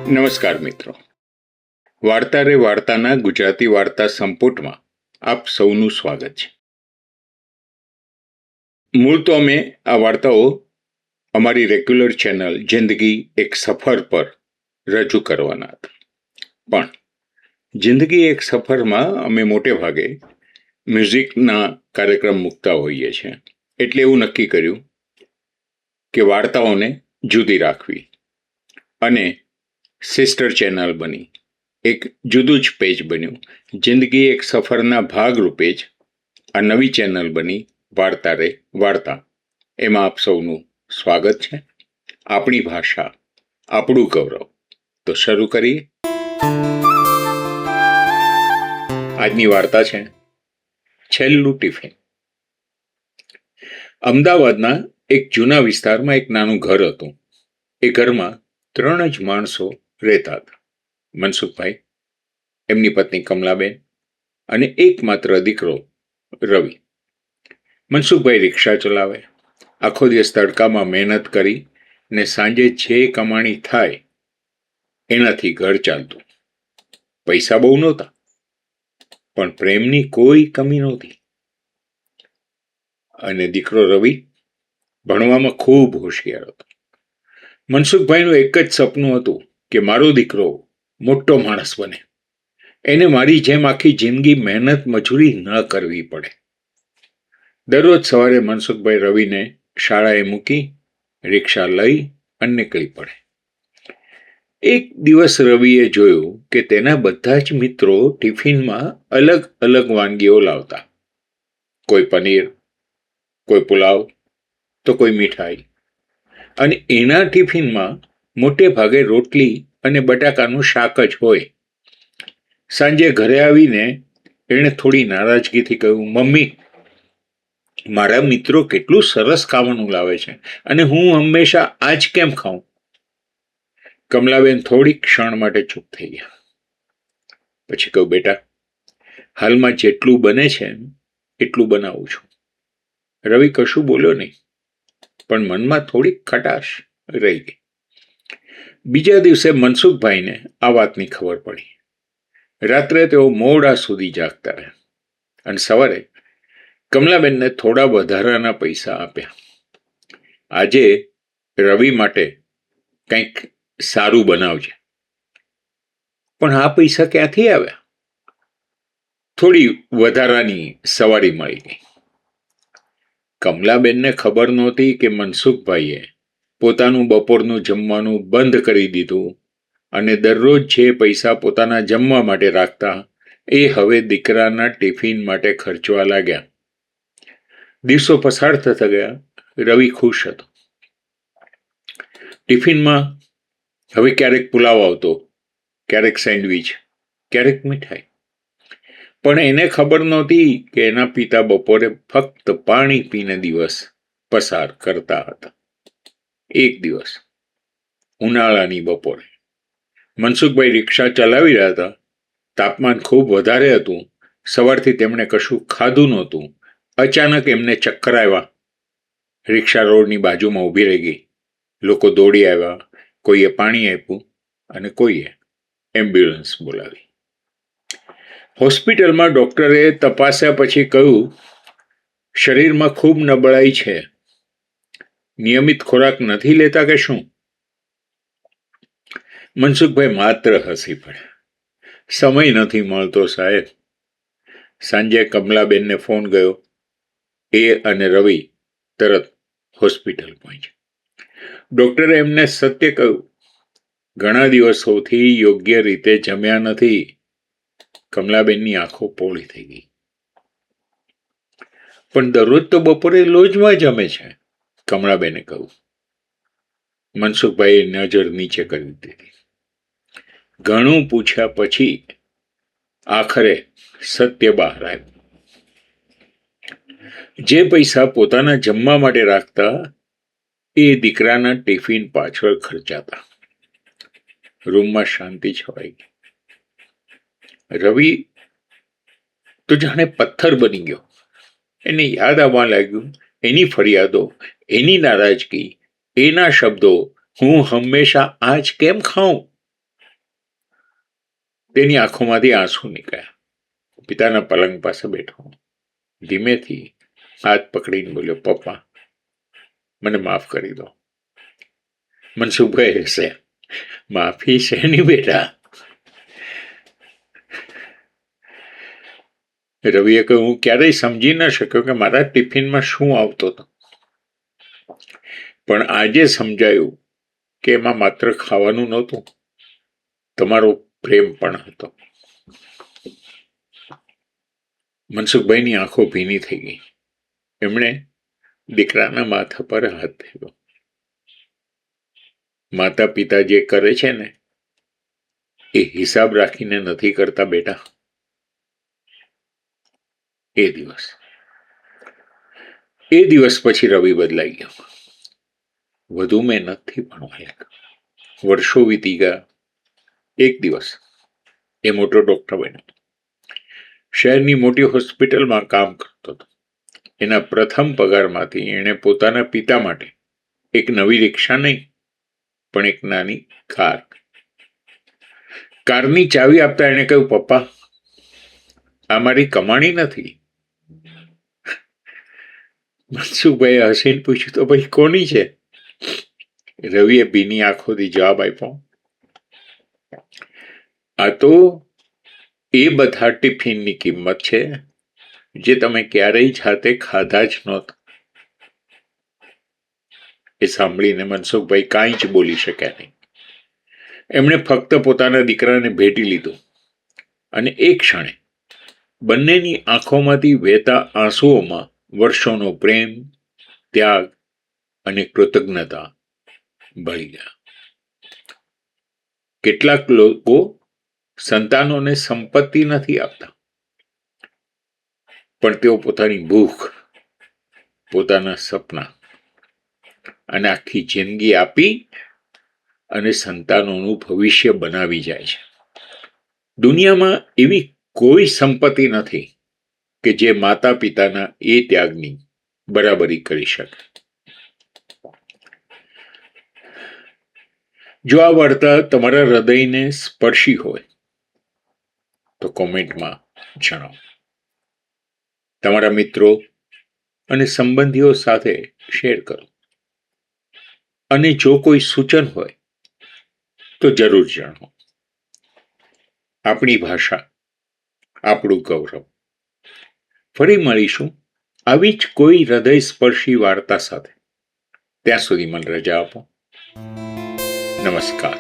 નમસ્કાર મિત્રો, વાર્તા રે વાર્તાના ગુજરાતી વાર્તા સંપુટમાં આપ સૌનું સ્વાગત છે. મૂળ તો અમે આ વાર્તાઓ અમારી રેગ્યુલર ચેનલ જિંદગી એક સફર પર રજૂ કરવાના હતા, પણ જિંદગી એક સફરમાં અમે મોટે ભાગે મ્યુઝિકના કાર્યક્રમ મૂકતા હોઈએ છીએ, એટલે એવું નક્કી કર્યું કે વાર્તાઓને જુદી રાખવી અને સિસ્ટર ચેનલ બની એક જુદું જ પેજ બન્યું. જિંદગી એક સફરના ભાગરૂપે જ આ નવી ચેનલ બની વાર્તા રે વાર્તા. એમાં આપ સૌનું સ્વાગત છે. આપણી ભાષા, આપણું ગૌરવ. તો શરૂ કરીએ. આજની વાર્તા છે છેલ્લું ટિફિન. અમદાવાદના એક જૂના વિસ્તારમાં એક નાનું ઘર હતું. એ ઘરમાં 3 જ માણસો રહેતા હતા: મનસુખભાઈ, એમની પત્ની કમલાબેન અને એકમાત્ર દીકરો રવિ. મનસુખભાઈ રિક્ષા ચલાવે, આખો દિવસ તડકામાં મહેનત કરી ને સાંજે જે કમાણી થાય એનાથી ઘર ચાલતું. પૈસા બહુ નહોતા, પણ પ્રેમની કોઈ કમી નહોતી. અને દીકરો રવિ ભણવામાં ખૂબ હોશિયાર હતો. મનસુખભાઈનું એક જ સપનું હતું કે મારો દીકરો મોટો માણસ બને, એને મારી જેમ આખી જિંદગી મહેનત મજૂરી ન કરવી પડે. દરરોજ સવારે મનસુખભાઈ રવિને શાળાએ મૂકી રિક્ષા લઈ અને નીકળી પડે. એક દિવસ રવિએ જોયું કે તેના બધા જ મિત્રો ટિફિનમાં અલગ અલગ વાનગીઓ લાવતા. કોઈ પનીર, કોઈ પુલાવ, તો કોઈ મીઠાઈ. અને એના ટિફિનમાં મોટે ભાગે રોટલી અને બટાકાનું શાક જ હોય. સાંજે ઘરે આવીને એણે થોડી નારાજગીથી કહ્યું, મમ્મી, મારા મિત્રો કેટલું સરસ ખાવાનું લાવે છે અને હું હંમેશા આ જ કેમ ખાઉં? કમલાબેન થોડી ક્ષણ માટે ચૂપ થઈ ગયા. પછી કહ્યું, બેટા, હાલમાં જેટલું બને છે એટલું બનાવું છું. રવિ કશું બોલ્યો નહીં, પણ મનમાં થોડી ખટાશ રહી ગઈ. બીજા દિવસે મનસુખભાઈને આ વાતની ખબર પડી. રાત્રે તેઓ મોડા સુધી જાગતા રહ્યા અને સવારે કમલાબેનને થોડા વધારાના પૈસા આપ્યા. આજે રવિ માટે કંઈક સારું બનાવજે. પણ આ પૈસા ક્યાંથી આવ્યા? થોડી વધારાની સવારી મળી ગઈ. કમલાબેનને ખબર નહોતી કે મનસુખભાઈએ પોતાનું બપોરનું જમવાનું બંધ કરી દીધું અને દરરોજ જે પૈસા પોતાના જમવા માટે રાખતા એ હવે દીકરાના ટિફિન માટે ખર્ચવા લાગ્યા. દિવસો પસાર થતા ગયા. રવિ ખુશ હતો. ટિફિનમાં હવે ક્યારેક પુલાવ આવતો, ક્યારેક સેન્ડવિચ, ક્યારેક મીઠાઈ. પણ એને ખબર નહોતી કે એના પિતા બપોરે ફક્ત પાણી પીને દિવસ પસાર કરતા હતા. એક દિવસ ઉનાળાની બપોરે મનસુખભાઈ રિક્ષા ચલાવી રહ્યા હતા. તાપમાન ખૂબ વધારે હતું. સવારથી તેમણે કશું ખાધું નહોતું. અચાનક એમને ચક્કર આવ્યા. રિક્ષા રોડની બાજુમાં ઊભી રહી ગઈ. લોકો દોડી આવ્યા. કોઈએ પાણી આપ્યું અને કોઈએ એમ્બ્યુલન્સ બોલાવી. હોસ્પિટલમાં ડોક્ટરે તપાસ્યા પછી કહ્યું, શરીરમાં ખૂબ નબળાઈ છે. નિયમિત ખોરાક નથી લેતા કે શું? મનસુખભાઈ માત્ર હસી પડ્યા. સમય નથી મળતો સાહેબ. સાંજે કમલાબેનને ફોન ગયો. એ અને રવિ તરત હોસ્પિટલ પહોંચ્યા. ડોક્ટરે એમને સત્ય કહ્યું, ઘણા દિવસોથી યોગ્ય રીતે જમ્યા નથી. કમલાબેનની આંખો પોળી થઈ ગઈ. પણ દરરોજ તો બપોરે લોજમાં જમે છે, કમલાબેને કહ્યું. મનસુખભાઈએ નજર નીચે કરી દીધી. ઘણું પૂછ્યા પછી આખરે સત્ય બહાર આવ્યું. જે પૈસા પોતાના જમવા માટે રાખતા એ દીકરાના ટિફિન પાછળ ખર્ચાતા. રૂમમાં શાંતિ છવાઈ ગઈ. રવિ તો જાણે પથ્થર બની ગયો. એને યાદ આવવા લાગ્યું એની ફરિયાદો, એની નારાજગી, એના શબ્દો, હું હંમેશા આ જ કેમ ખાઉં? તેની આંખોમાંથી આંસુ નીકળ્યા. પિતાના પલંગ પાસે બેઠો ધીમેથી હાથ પકડીને બોલ્યો, પપ્પા, મને માફ કરી દો. મનસુખભાઈ હશે, માફી શેની બેટા? રવિએ કહ્યું, હું ક્યારેય સમજી ન શક્યો કે મારા ટિફિનમાં શું આવતો હતો, પણ આજે સમજાયું કે એમાં માત્ર ખાવાનું નહોતું, તમારો પ્રેમ પણ હતો. મનસુખભાઈની આંખો ભીની થઈ ગઈ. એમણે દીકરાના માથા પર હાથ ફેરવ્યો. માતા પિતા જે કરે છે ને એ હિસાબ રાખીને નથી કરતા બેટા. એ દિવસ પછી રવિ બદલાઈ ગયો. વધુ મહેનતથી ભણવા લાગ્યો. વર્ષો વીતી ગયા. એક દિવસ એ મોટો ડોક્ટર બન્યો. શહેરની મોટી હોસ્પિટલમાં કામ કરતો હતો. એના પ્રથમ પગારમાંથી એણે પોતાના પિતા માટે એક નવી રિક્ષા નહીં પણ એક નાની કારની ચાવી આપતા એણે કહ્યું, પપ્પા, આ મારી કમાણી નથી. મનસુખભાઈએ હસીને પૂછ્યું, તો ભાઈ કોની છે? રવિએ ભીની આંખોથી જવાબ આપ્યો, આ તો એ બધા ટિફિનની કિંમત છે જે તમે ક્યારેય જાતે ખાધા જ નહોતા. એ સાંભળીને મનસુખભાઈ કાંઈ જ બોલી શક્યા નહીં. એમણે ફક્ત પોતાના દીકરાને ભેટી લીધો અને એક ક્ષણે બંનેની આંખોમાંથી વહેતા આંસુઓમાં વર્ષોનો પ્રેમ, ત્યાગ અને કૃતજ્ઞતા ભળી ગયા. કેટલાક લોકો સંતાનોને સંપત્તિ નથી આપતા, પણ તેઓ પોતાની ભૂખ, પોતાના સપના અને આખી જિંદગી આપી અને સંતાનોનું ભવિષ્ય બનાવી જાય છે. દુનિયામાં એવી કોઈ સંપત્તિ નથી કે જે માતા પિતાના એ ત્યાગની બરાબરી કરી શકે. જો આ વાર્તા તમારા હૃદયને સ્પર્શી હોય તો કોમેન્ટમાં જણાવો. તમારા મિત્રો અને સંબંધીઓ સાથે શેર કરો. અને જો કોઈ સૂચન હોય તો જરૂર જણાવો. આપણી ભાષા, આપણું ગૌરવ. ફરી મળીશું આવી જ કોઈ હૃદય સ્પર્શી વાર્તા સાથે. ત્યાં સુધી મને રજા આપો. નમસ્કાર.